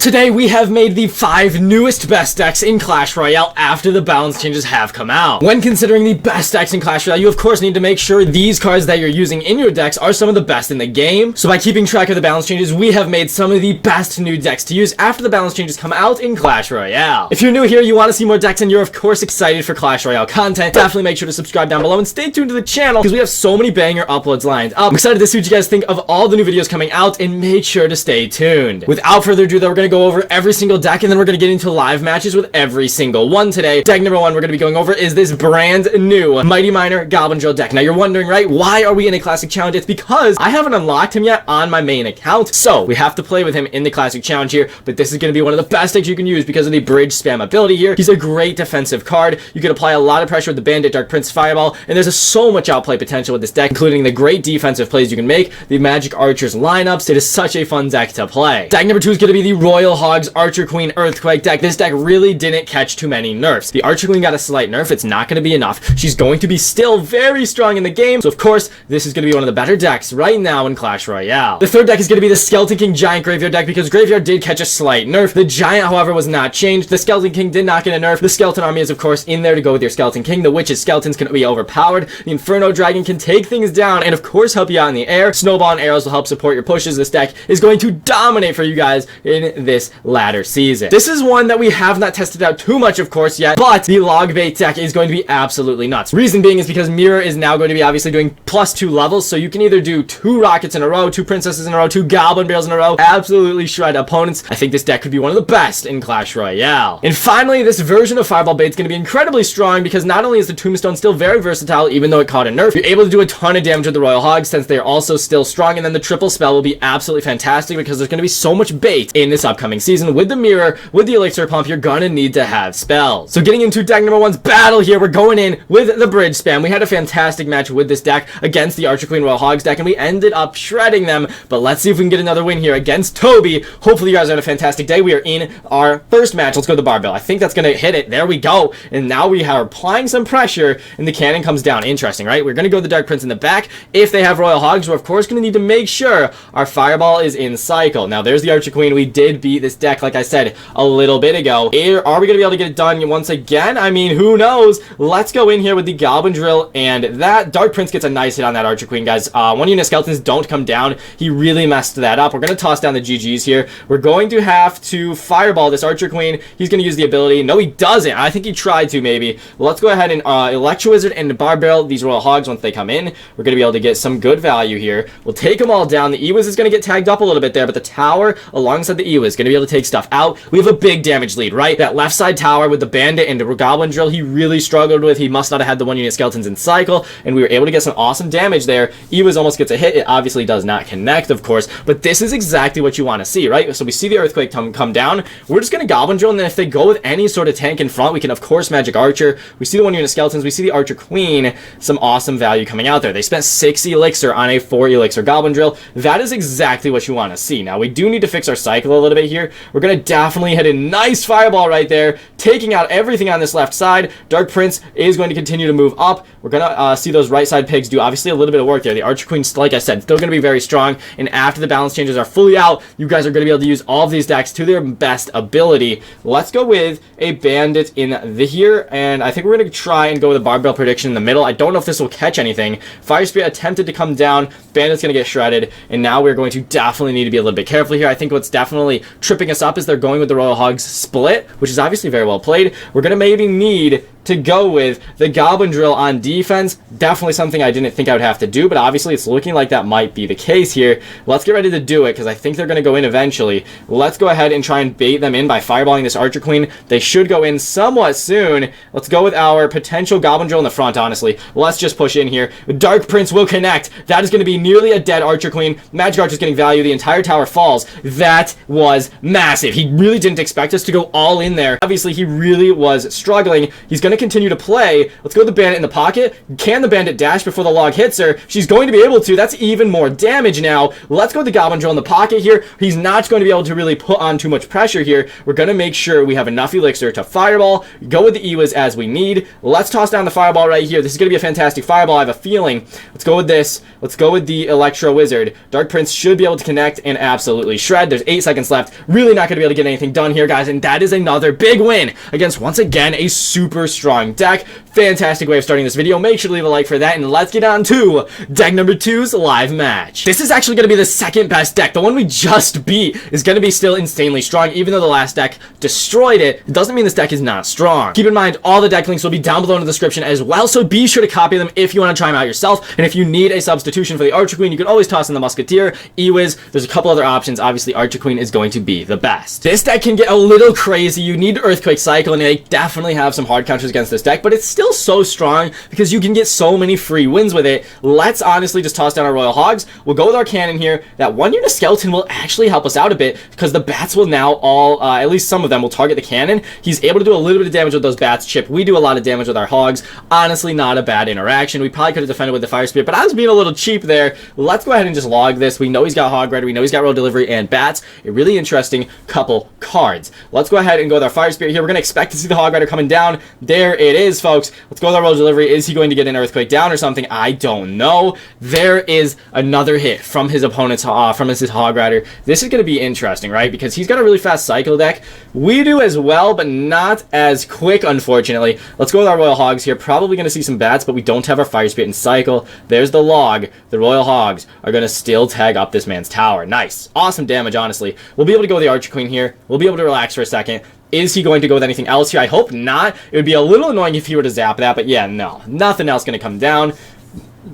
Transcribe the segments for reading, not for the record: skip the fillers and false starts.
Today we have made the 5 newest best decks in Clash Royale after the balance changes have come out. When considering the best decks in Clash Royale, you of course need to make sure these cards that you're using in your decks are some of the best in the game. So by keeping track of the balance changes, we have made some of the best new decks to use after the balance changes come out in Clash Royale. If you're new here, you want to see more decks, and you're of course excited for Clash Royale content, definitely make sure to subscribe down below and stay tuned to the channel because we have so many banger uploads lined up. I'm excited to see what you guys think of all the new videos coming out, and make sure to stay tuned. Without further ado though, we're going to go over every single deck, and then we're going to get into live matches with every single one today. Deck number 1 we're going to be going over is this brand new Mighty Miner Goblin Drill deck. Now you're wondering, right, why are we in a classic challenge? It's because I haven't unlocked him yet on my main account, so we have to play with him in the classic challenge here. But this is going to be one of the best decks you can use because of the bridge spam ability here. He's a great defensive card. You can apply a lot of pressure with the Bandit, Dark Prince, Fireball, and there's so much outplay potential with this deck, including the great defensive plays you can make, the Magic Archers lineups. It is such a fun deck to play. Deck number 2 is going to be the Royal Hogs Archer Queen Earthquake deck. This deck really didn't catch too many nerfs. The Archer Queen got a slight nerf. It's not going to be enough. She's going to be still very strong in the game, so of course this is going to be one of the better decks right now in Clash Royale. The third deck is going to be the Skeleton King Giant Graveyard deck because Graveyard did catch a slight nerf. The Giant, however, was not changed. The Skeleton King did not get a nerf. The Skeleton Army is of course in there to go with your Skeleton King. The Witch's Skeletons can be overpowered. The Inferno Dragon can take things down and of course help you out in the air. Snowball and Arrows will help support your pushes. This deck is going to dominate for you guys in this latter season. This is one that we have not tested out too much, of course, yet, but the Log Bait deck is going to be absolutely nuts. Reason being is because Mirror is now going to be obviously doing +2 levels, so you can either do 2 Rockets in a row, 2 Princesses in a row, 2 Goblin Barrels in a row, absolutely shred opponents. I think this deck could be one of the best in Clash Royale. And finally, this version of Fireball Bait is going to be incredibly strong because not only is the Tombstone still very versatile, even though it caught a nerf, you're able to do a ton of damage with the Royal Hogs since they're also still strong, and then the triple spell will be absolutely fantastic because there's going to be so much bait in this upcoming season. With the Mirror, with the Elixir Pump, you're gonna need to have spells. So getting into deck number 1's battle here, we're going in with the bridge spam. We had a fantastic match with this deck against the Archer Queen Royal Hogs deck, and we ended up shredding them. But let's see if we can get another win here against Toby. Hopefully you guys are having a fantastic day. We are in our first match. Let's go to the barbell. I think that's gonna hit it. There we go. And now we are applying some pressure, and the cannon comes down. Interesting, right? We're gonna go with the Dark Prince in the back. If they have Royal Hogs, we're of course gonna need to make sure our Fireball is in cycle. Now there's the Archer Queen. We did beat this deck, like I said, a little bit ago. Are we going to be able to get it done once again? I mean, who knows? Let's go in here with the Goblin Drill, and that Dark Prince gets a nice hit on that Archer Queen, guys. One unit skeletons don't come down. He really messed that up. We're going to toss down the GGs here. We're going to have to Fireball this Archer Queen. He's going to use the ability. No, he doesn't. I think he tried to, maybe. Let's go ahead and Electro Wizard and Barbarrel these Royal Hogs once they come in. We're going to be able to get some good value here. We'll take them all down. The Ewiz is going to get tagged up a little bit there, but the tower alongside the Ewiz is going to be able to take stuff out. We have a big damage lead, right? That left side tower with the Bandit and the Goblin Drill, he really struggled with. He must not have had the 1 unit skeletons in cycle, and we were able to get some awesome damage there. Ewiz almost gets a hit. It obviously does not connect, of course, but this is exactly what you want to see, right? So we see the Earthquake come down. We're just going to Goblin Drill, and then if they go with any sort of tank in front, we can, of course, Magic Archer. We see the 1 unit skeletons. We see the Archer Queen. Some awesome value coming out there. They spent 6 Elixir on a 4 Elixir Goblin Drill. That is exactly what you want to see. Now, we do need to fix our cycle a little bit here. We're going to definitely hit a nice Fireball right there, taking out everything on this left side. Dark Prince is going to continue to move up. We're going to see those right side pigs do obviously a little bit of work there. The Archer Queen, like I said, still going to be very strong, and after the balance changes are fully out, you guys are going to be able to use all of these decks to their best ability. Let's go with a Bandit in the here, and I think we're going to try and go with a Barbell Prediction in the middle. I don't know if this will catch anything. Fire Spirit attempted to come down. Bandit's going to get shredded, and now we're going to definitely need to be a little bit careful here. I think what's definitely tripping us up is they're going with the Royal Hogs split, which is obviously very well played. We're going to maybe need to go with the Goblin Drill on defense. Definitely something I didn't think I would have to do, but obviously it's looking like that might be the case here. Let's get ready to do it because I think they're going to go in eventually. Let's go ahead and try and bait them in by fireballing this Archer Queen. They should go in somewhat soon. Let's go with our potential Goblin Drill in the front, honestly. Let's just push in here. Dark Prince will connect. That is going to be nearly a dead Archer Queen. Magic Archer is getting value. The entire tower falls. That was massive. He really didn't expect us to go all in there. Obviously, he really was struggling. He's going to continue to play. Let's go with the Bandit in the pocket. Can the Bandit dash before the log hits her? She's going to be able to. That's even more damage now. Let's go with the Goblin Drill in the pocket here. He's not going to be able to really put on too much pressure here. We're going to make sure we have enough Elixir to Fireball. Go with the Ewiz as we need. Let's toss down the Fireball right here. This is going to be a fantastic Fireball. I have a feeling. Let's go with this. Let's go with the Electro Wizard. Dark Prince should be able to connect and absolutely shred. There's 8 seconds left. left. Really not going to be able to get anything done here, guys, and that is another big win against, once again, a super strong deck. Fantastic way of starting this video. Make sure to leave a like for that, and let's get on to deck number 2's live match. This is actually going to be the second best deck. The one we just beat is going to be still insanely strong, even though the last deck destroyed it. It doesn't mean this deck is not strong. Keep in mind, all the deck links will be down below in the description as well, so be sure to copy them if you want to try them out yourself. And if you need a substitution for the Archer Queen, you can always toss in the Musketeer, Ewiz. There's a couple other options. Obviously, Archer Queen is going to be the best. This deck can get a little crazy. You need Earthquake Cycle, and they definitely have some hard counters against this deck, but it's still so strong because you can get so many free wins with it. Let's honestly just toss down our Royal Hogs. We'll go with our cannon here. That 1 unit skeleton will actually help us out a bit because the bats will now all, at least some of them, will target the cannon. He's able to do a little bit of damage with those bats. Chip, we do a lot of damage with our hogs. Honestly, not a bad interaction. We probably could have defended with the Fire Spirit, but I was being a little cheap there. Let's go ahead and just log this. We know he's got Hog Rider. We know he's got Royal Delivery and bats. A really interesting couple cards. Let's go ahead and go with our Fire Spirit here. We're going to expect to see the Hog Rider coming down. There it is, folks. Let's go with our Royal Delivery. Is he going to get an Earthquake down or something? I don't know. There is another hit from his opponent's from his Hog Rider. This is going to be interesting, right? Because he's got a really fast cycle deck. We do as well, but not as quick, unfortunately. Let's go with our Royal Hogs here. Probably going to see some bats, but we don't have our Fire Spirit in cycle. There's the log. The Royal Hogs are going to still tag up this man's tower. Nice. Awesome damage, honestly. We'll be able to go with the Archer Queen here. We'll be able to relax for a second. Is he going to go with anything else here? I hope not. It would be a little annoying if he were to zap that, but yeah, no. Nothing else going to come down.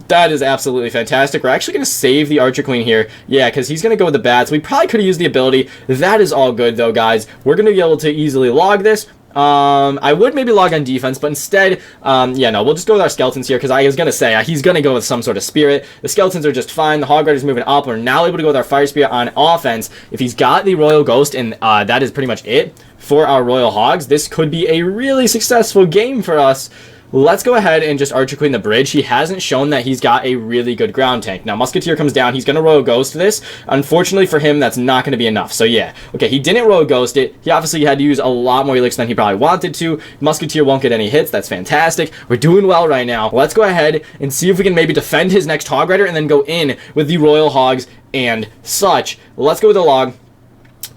That is absolutely fantastic. We're actually going to save the Archer Queen here. Yeah, because he's going to go with the bats. We probably could have used the ability. That is all good, though, guys. We're going to be able to easily log this. I would maybe log on defense, but instead, yeah, no, we'll just go with our skeletons here, because I was going to say, he's going to go with some sort of spirit. The skeletons are just fine. The Hog Rider's moving up. We're now able to go with our Fire Spirit on offense. If he's got the Royal Ghost, and that is pretty much it for our Royal Hogs, this could be a really successful game for us. Let's go ahead and just Archer Queen the bridge. He hasn't shown that he's got a really good ground tank. Now, Musketeer comes down. He's going to Royal Ghost this. Unfortunately for him, that's not going to be enough. So, yeah. Okay, he didn't Royal Ghost it. He obviously had to use a lot more elixirs than he probably wanted to. Musketeer won't get any hits. That's fantastic. We're doing well right now. Let's go ahead and see if we can maybe defend his next Hog Rider and then go in with the Royal Hogs and such. Let's go with the log.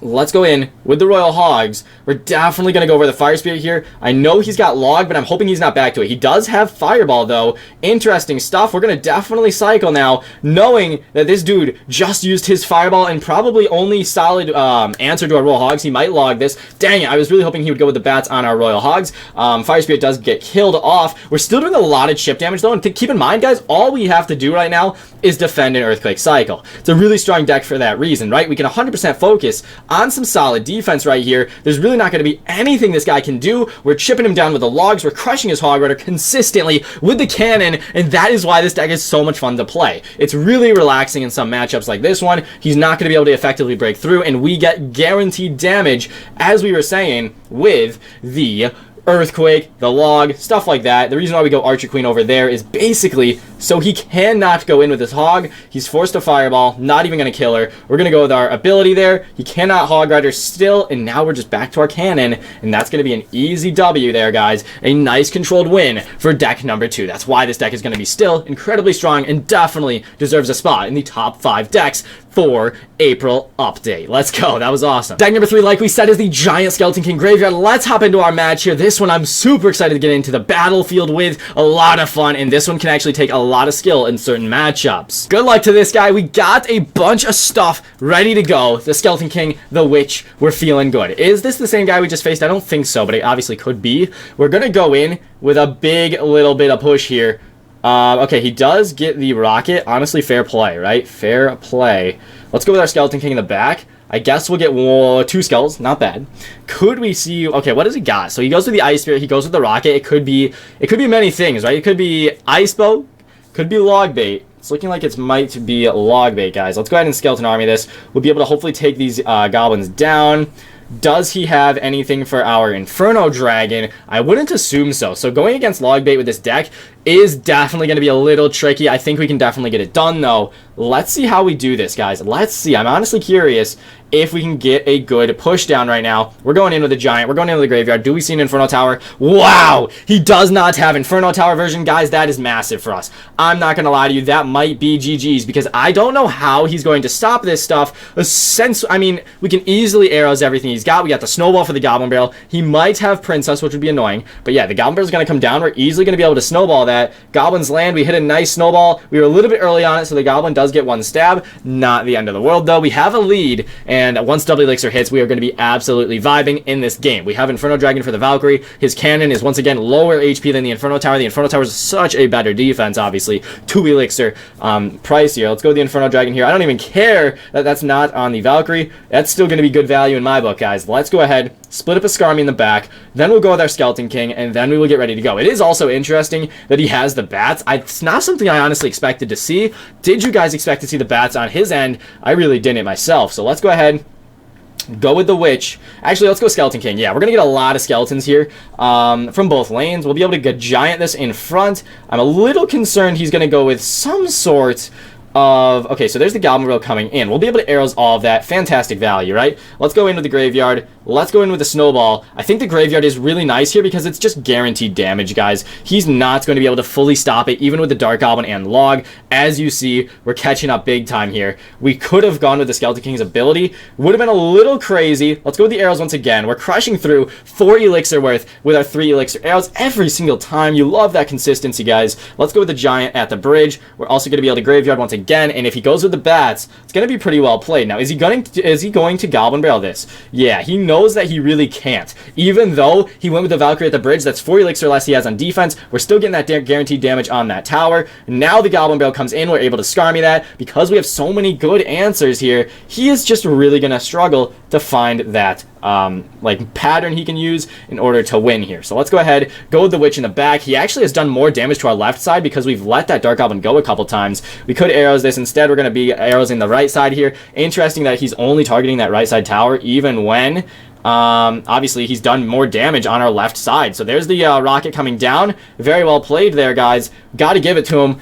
Let's go in with the Royal Hogs. We're definitely going to go over the Fire Spirit here. I know he's got log, but I'm hoping he's not back to it. He does have Fireball, though. Interesting stuff. We're going to definitely cycle now, knowing that this dude just used his Fireball and probably only solid answer to our Royal Hogs. He might log this. Dang it, I was really hoping he would go with the bats on our Royal Hogs. Fire Spirit does get killed off. We're still doing a lot of chip damage, though, and keep in mind, guys, all we have to do right now is defend an Earthquake Cycle. It's a really strong deck for that reason, right? We can 100% focus on some solid defense right here. There's really not going to be anything this guy can do. We're chipping him down with the logs. We're crushing his Hog Rider consistently with the cannon, and that is why this deck is so much fun to play. It's really relaxing in some matchups like this one. He's not going to be able to effectively break through, and we get guaranteed damage, as we were saying, with the Earthquake, the log, stuff like that. The reason why we go Archer Queen over there is basically so he cannot go in with his hog. He's forced to Fireball, not even going to kill her. We're going to go with our ability there. He cannot Hog Rider still, and now we're just back to our cannon, and that's going to be an easy W there, guys. A nice controlled win for deck number 2. That's why this deck is going to be still incredibly strong and definitely deserves a spot in the top 5 decks for April update. Let's go. That was awesome. Deck number 3, like we said, is the Giant Skeleton King Graveyard. Let's hop into our match here. This one I'm super excited to get into the battlefield with. A lot of fun, and this one can actually take a lot of skill in certain matchups. Good luck to this guy. We got a bunch of stuff ready to go. The Skeleton King, the Witch, we're feeling good. Is this the same guy we just faced? I don't think so, but it obviously could be. We're going to go in with a big little bit of push here. Okay, he does get the rocket. Honestly, fair play, right? Fair play. Let's go with our Skeleton King in the back. I guess we'll get 2 skulls. Not bad. Could we see... Okay, what does he got? So he goes with the Ice Spirit. He goes with the rocket. It could be many things, right? It could be Ice Bow. Could be Log Bait. It's looking like it might be Log Bait, guys. Let's go ahead and Skeleton Army this. We'll be able to hopefully take these goblins down. Does he have anything for our Inferno Dragon? I wouldn't assume so. So going against Log Bait with this deck is definitely going to be a little tricky. I think we can definitely get it done, though. Let's see how we do this, guys. Let's see. I'm honestly curious if we can get a good push down right now. We're going in with a giant. We're going in with a graveyard. Do we see an Inferno Tower? Wow! He does not have Inferno Tower version. Guys, that is massive for us. I'm not going to lie to you. That might be GG's because I don't know how he's going to stop this stuff. Since, I mean, we can easily arrows everything he's got. We got the Snowball for the Goblin Barrel. He might have Princess, which would be annoying. But yeah, the Goblin Barrel is going to come down. We're easily going to be able to snowball that. Goblins land. We hit a nice snowball. We were a little bit early on it, so the Goblin does get one stab. Not the end of the world, though. We have a lead, and once Double Elixir hits, we are going to be absolutely vibing in this game. We have Inferno Dragon for the Valkyrie. His cannon is once again lower HP than the Inferno Tower. The Inferno Tower is such a better defense, obviously. 2 Elixir price here. Let's go with the Inferno Dragon here. I don't even care that that's not on the Valkyrie. That's still going to be good value in my book, guys. Let's go ahead, split up a Skarmy in the back, then we'll go with our Skeleton King, and then we will get ready to go. It is also interesting that he has the bats. It's not something I honestly expected to see. Did you guys expect to see the bats on his end? I really didn't myself. So let's go ahead, go with the Witch. Actually, let's go Skeleton King. Yeah, we're going to get a lot of skeletons here from both lanes. We'll be able to get giant this in front. I'm a little concerned he's going to go with some sort of... Okay, so there's the Goblin Barrel coming in. We'll be able to arrows all of that. Fantastic value, right? Let's go in with the Graveyard. Let's go in with the Snowball. I think the Graveyard is really nice here because it's just guaranteed damage, guys. He's not going to be able to fully stop it, even with the Dark Goblin and Log. As you see, we're catching up big time here. We could have gone with the Skeleton King's ability. Would have been a little crazy. Let's go with the arrows once again. We're crushing through 4 Elixir worth with our 3 Elixir arrows every single time. You love that consistency, guys. Let's go with the Giant at the bridge. We're also going to be able to Graveyard once again, and if he goes with the bats, it's going to be pretty well played. Now, is he going to Goblin Barrel this? Yeah, he knows that he really can't. Even though he went with the Valkyrie at the bridge, that's 4 Elixir less he has on defense. We're still getting that guaranteed damage on that tower. Now the Goblin Barrel comes in. We're able to Skarmy that. Because we have so many good answers here, he is just really going to struggle to find that like pattern he can use in order to win here. So let's go ahead, go with the Witch in the back. He actually has done more damage to our left side because we've let that Dark Goblin go a couple times. We could arrows this. Instead, we're going to be arrows in the right side here. Interesting that he's only targeting that right side tower, even when obviously he's done more damage on our left side. So there's the rocket coming down. Very well played there, guys. Got to give it to him.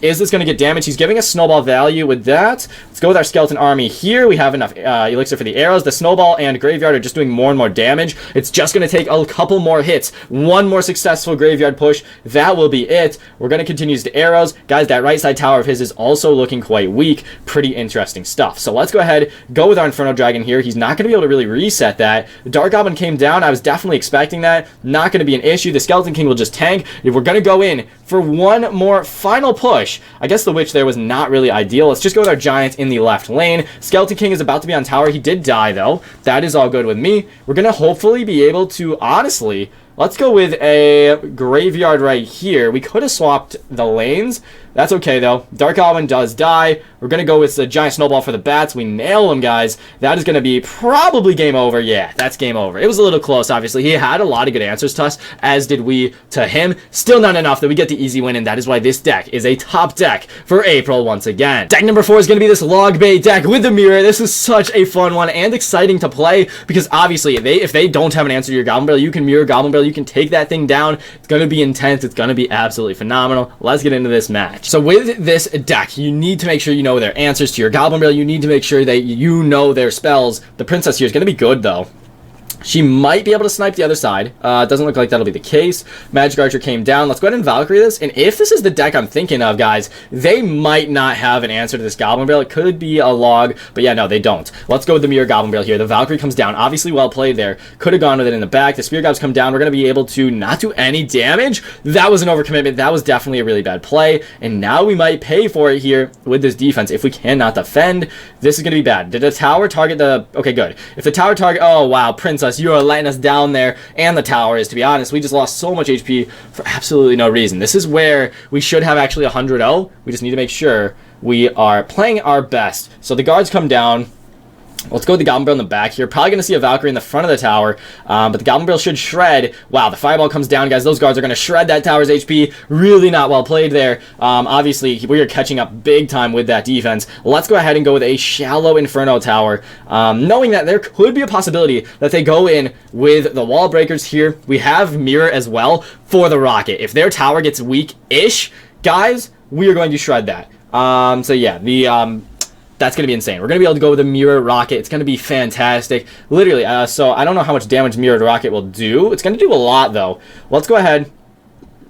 Is this going to get damage? He's giving us snowball value with that. Let's go with our skeleton army here. We have enough elixir for the arrows. The snowball and graveyard are just doing more and more damage. It's just going to take a couple more hits. One more successful graveyard push. That will be it. We're going to continue to arrows. Guys, that right side tower of his is also looking quite weak. Pretty interesting stuff. So let's go ahead, go with our Inferno Dragon here. He's not going to be able to really reset that. The Dark Goblin came down. I was definitely expecting that. Not going to be an issue. The Skeleton King will just tank. If we're going to go in for one more final push. I guess the Witch there was not really ideal. Let's just go with our Giant in the left lane. Skeleton King is about to be on tower. He did die, though. That is all good with me. We're going to hopefully be able to, honestly, let's go with a graveyard right here. We could have swapped the lanes. That's okay, though. Dark Goblin does die. We're going to go with the Giant Snowball for the bats. We nail him, guys. That is going to be probably game over. Yeah, that's game over. It was a little close, obviously. He had a lot of good answers to us, as did we to him. Still not enough that we get the easy win, and that is why this deck is a top deck for April once again. Deck number 4 is going to be this Log Bait deck with the mirror. This is such a fun one and exciting to play because, obviously, if they don't have an answer to your Goblin Barrel, you can mirror Goblin Barrel. You can take that thing down. It's going to be intense. It's going to be absolutely phenomenal. Let's get into this match. So with this deck, you need to make sure you know their answers to your Goblin Barrel. You need to make sure that you know their spells. The Princess here is going to be good, though. She might be able to snipe the other side. It doesn't look like that'll be the case. Magic Archer came down. Let's go ahead and Valkyrie this. And if this is the deck I'm thinking of, guys, they might not have an answer to this Goblin Barrel. It could be a Log, but yeah, no, they don't. Let's go with the Mirror Goblin Barrel here. The Valkyrie comes down. Obviously well played there. Could have gone with it in the back. The Spear Gobs come down. We're going to be able to not do any damage. That was an overcommitment. That was definitely a really bad play. And now we might pay for it here with this defense. If we cannot defend, this is going to be bad. Did the tower target the... Okay, good. If the tower target... Oh, wow, Princess, you are letting us down there, and the tower is, to be honest. We just lost so much HP for absolutely no reason. This is where we should have actually 100-0. We just need to make sure we are playing our best. So the guards come down. Let's go with the Goblin Barrel in the back here. Probably going to see a Valkyrie in the front of the tower, but the Goblin Barrel should shred. Wow, the Fireball comes down, guys. Those guards are going to shred that tower's HP. Really not well played there. Obviously, we are catching up big time with that defense. Let's go ahead and go with a shallow Inferno tower, knowing that there could be a possibility that they go in with the wall breakers here. We have Mirror as well for the Rocket. If their tower gets weak-ish, guys, we are going to shred that. So yeah, that's going to be insane. We're going to be able to go with a Mirror Rocket. It's going to be fantastic. Literally, so I don't know how much damage Mirrored Rocket will do. It's going to do a lot, though. Let's go ahead.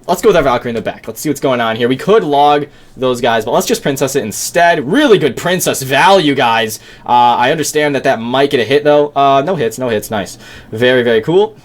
Let's go with our Valkyrie in the back. Let's see what's going on here. We could log those guys, but let's just Princess it instead. Really good Princess value, guys. I understand that might get a hit, though. No hits, no hits. Nice. Very, very cool.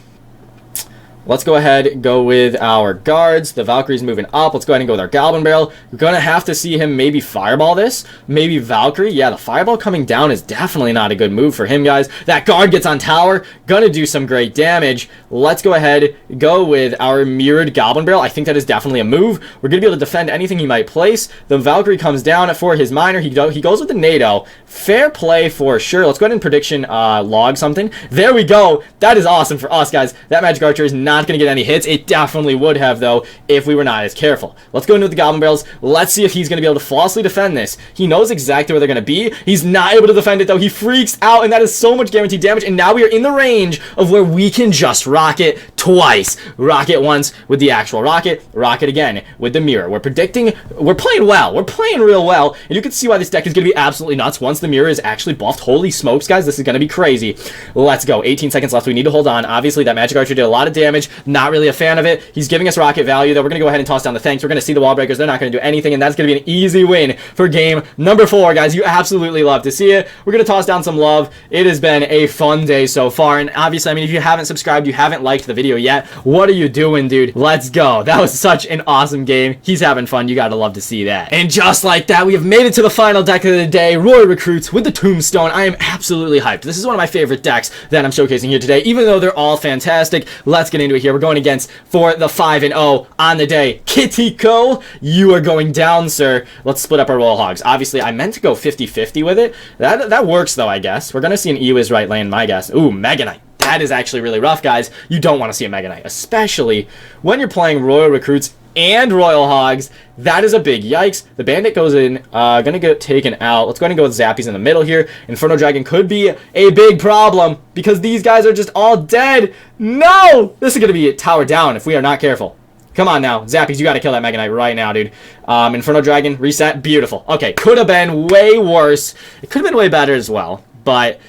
Let's go ahead and go with our guards. The Valkyrie's moving up. Let's go ahead and go with our Goblin Barrel. We're going to have to see him maybe Fireball this. Maybe Valkyrie. Yeah, the Fireball coming down is definitely not a good move for him, guys. That guard gets on tower. Going to do some great damage. Let's go ahead go with our Mirrored Goblin Barrel. I think that is definitely a move. We're going to be able to defend anything he might place. The Valkyrie comes down for his Miner. He goes with the NATO. Fair play for sure. Let's go ahead and prediction log something. There we go. That is awesome for us, guys. That Magic Archer is not going to get any hits. It definitely would have, though, if we were not as careful. Let's go into the Goblin Barrels. Let's see if he's going to be able to flawlessly defend this. He knows exactly where they're going to be. He's not able to defend it, though. He freaks out, and that is so much guaranteed damage, and now we are in the range of where we can just rocket twice. Rocket once with the actual rocket, rocket again with the mirror. We're predicting, we're playing well. We're playing real well, and you can see why this deck is going to be absolutely nuts once the mirror is actually buffed. Holy smokes, guys, this is going to be crazy. Let's go. 18 seconds left. We need to hold on. Obviously, that Magic Archer did a lot of damage. Not really a fan of it. He's giving us rocket value, though. We're going to go ahead and toss down the tanks. We're going to see the wall breakers. They're not going to do anything, and that's going to be an easy win for game number 4, guys. You absolutely love to see it. We're going to toss down some love. It has been a fun day so far, and obviously, I mean, if you haven't subscribed, you haven't liked the video yet, what are you doing, dude? Let's go. That was such an awesome game. He's having fun. You got to love to see that. And just like that, we have made it to the final deck of the day, Royal Recruits with the Tombstone. I am absolutely hyped. This is one of my favorite decks that I'm showcasing here today, even though they're all fantastic. Let's get into it here. We're going against, for the 5-0 on the day, Kittyco. You are going down, sir. Let's split up our Royal Hogs. Obviously, I meant to go 50-50 with it. That works, though, I guess. We're going to see an Ewiz right lane, my guess. Ooh, Mega Knight. That is actually really rough, guys. You don't want to see a Mega Knight, especially when you're playing Royal Recruits and Royal Hogs. That is a big yikes. The Bandit goes in, gonna get taken out. Let's go ahead and go with Zappies in the middle here. Inferno Dragon could be a big problem because these guys are just all dead. No! This is gonna be a tower down if we are not careful. Come on now. Zappies, you gotta kill that Mega Knight right now, dude. Inferno Dragon, reset. Beautiful. Okay, could have been way worse. It could have been way better as well, but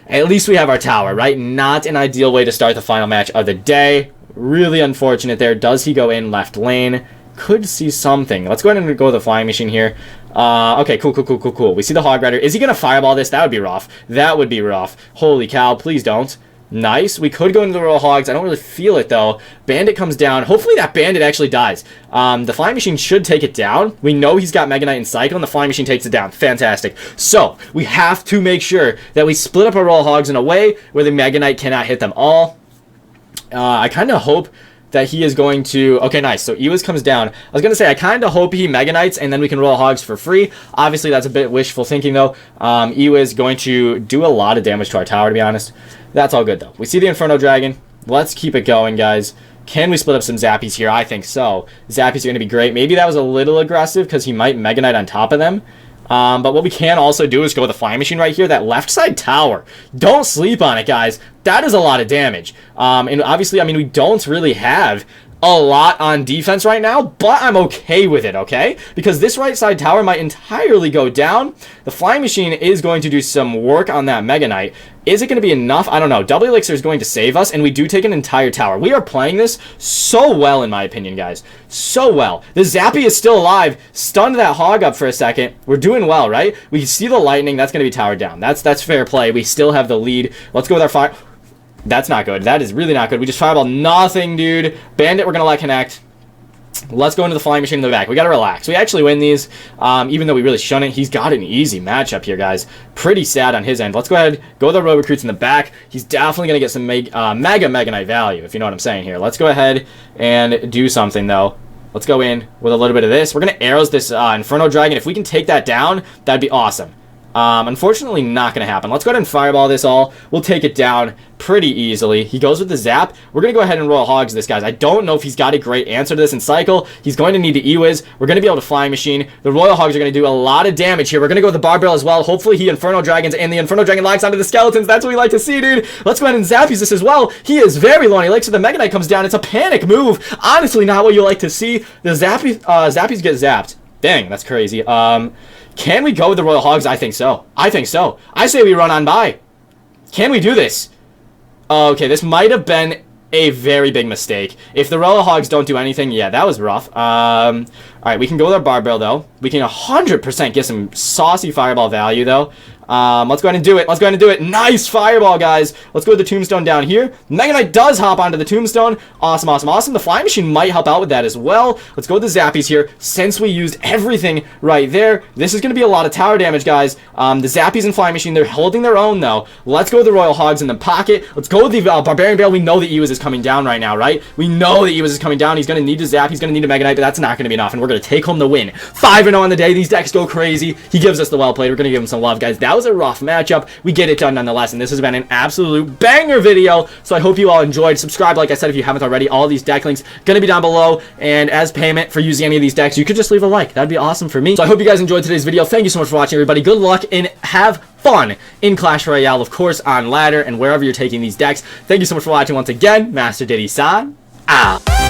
at least we have our tower, right? Not an ideal way to start the final match of the day. Really unfortunate there. Does he go in left lane? Could see something. Let's go ahead and go with the Flying Machine here. Okay, cool. We see the Hog Rider. Is he going to Fireball this? That would be rough. That would be rough. Holy cow, please don't. Nice. We could go into the Royal Hogs. I don't really feel it, though. Bandit comes down. Hopefully that Bandit actually dies. The Flying Machine should take it down. We know he's got Mega Knight and Cycle, and the Flying Machine takes it down. Fantastic. So, we have to make sure that we split up our Royal Hogs in a way where the Mega Knight cannot hit them all. I kind of hope that he is going to... Okay, nice. So Ewiz comes down. I was going to say, I kind of hope he Mega Knights, and then we can roll Hogs for free. Obviously, that's a bit wishful thinking, though. Ewiz going to do a lot of damage to our tower, to be honest. That's all good, though. We see the Inferno Dragon. Let's keep it going, guys. Can we split up some Zappies here? I think so. Zappies are going to be great. Maybe that was a little aggressive because he might Mega Knight on top of them. But what we can also do is go with the Flying Machine right here. That left side tower. Don't sleep on it, guys. That is a lot of damage. And obviously, I mean, we don't really have a lot on defense right now, but I'm okay with it, okay? Because this right side tower might entirely go down. The Flying Machine is going to do some work on that Mega Knight. Is it going to be enough? I don't know. Double Elixir is going to save us, and we do take an entire tower. We are playing this so well, in my opinion, guys. So well. The Zappy is still alive. Stunned that Hog up for a second. We're doing well, right? We see the Lightning. That's going to be towered down. That's fair play. We still have the lead. Let's go with our fire. That's not good. That is really not good. We just fireball nothing, dude. Bandit, we're going to let connect. Let's go into the Flying Machine in the back. We got to relax. We actually win these, even though we really shouldn't. He's got an easy matchup here, guys. Pretty sad on his end. Let's go ahead, go with the Royal Recruits in the back. He's definitely going to get some Mega Knight value, if you know what I'm saying here. Let's go ahead and do something, though. Let's go in with a little bit of this. We're going to arrows this Inferno Dragon. If we can take that down, that'd be awesome. Unfortunately, not going to happen. Let's go ahead and fireball this all. We'll take it down pretty easily. He goes with the zap. We're going to go ahead and Royal Hogs this, guys. I don't know if he's got a great answer to this in cycle. He's going to need to E-Wiz. We're going to be able to Flying Machine. The Royal Hogs are going to do a lot of damage here. We're going to go with the Barbell as well. Hopefully, he Inferno Dragons, and the Inferno Dragon locks onto the Skeletons. That's what we like to see, dude. Let's go ahead and zap use this as well. He is very low on Elixir. The Mega Knight comes down. It's a panic move. Honestly, not what you like to see. The Zappies get zapped. Dang, that's crazy. Can we go with the Royal Hogs? I think so. I think so. I say we run on by. Can we do this? Okay, this might have been a very big mistake. If the Royal Hogs don't do anything, yeah, that was rough. Alright, we can go with our Barbell, though. We can 100% get some saucy Fireball value, though. Let's go ahead and do it. Let's go ahead and do it. Nice Fireball, guys. Let's go with the Tombstone down here. Mega Knight does hop onto the Tombstone. Awesome, awesome, awesome. The Flying Machine might help out with that as well. Let's go with the Zappies here. Since we used everything right there, this is going to be a lot of tower damage, guys. The Zappies and Flying Machine, they're holding their own, though. Let's go with the Royal Hogs in the pocket. Let's go with the Barbarian Bale. We know the E-Wiz is coming down right now, right? We know the E-Wiz is coming down. He's going to need to zap. He's going to need a Mega Knight, but that's not going to be enough, and we're going to take home the win. 5-0 on the day. These decks go crazy. He gives us the well played. We're going to give him some love, guys. That was a rough matchup. We get it done nonetheless, and this has been an absolute banger video, so I hope you all enjoyed. Subscribe, like I said, if you haven't already. All these deck links gonna be down below, and as payment for using any of these decks, you could just leave a like. That'd be awesome for me. So I hope you guys enjoyed today's video. Thank you so much for watching, everybody. Good luck, and have fun in Clash Royale, of course, on ladder, and wherever you're taking these decks. Thank you so much for watching once again. Master Diddy-san, out.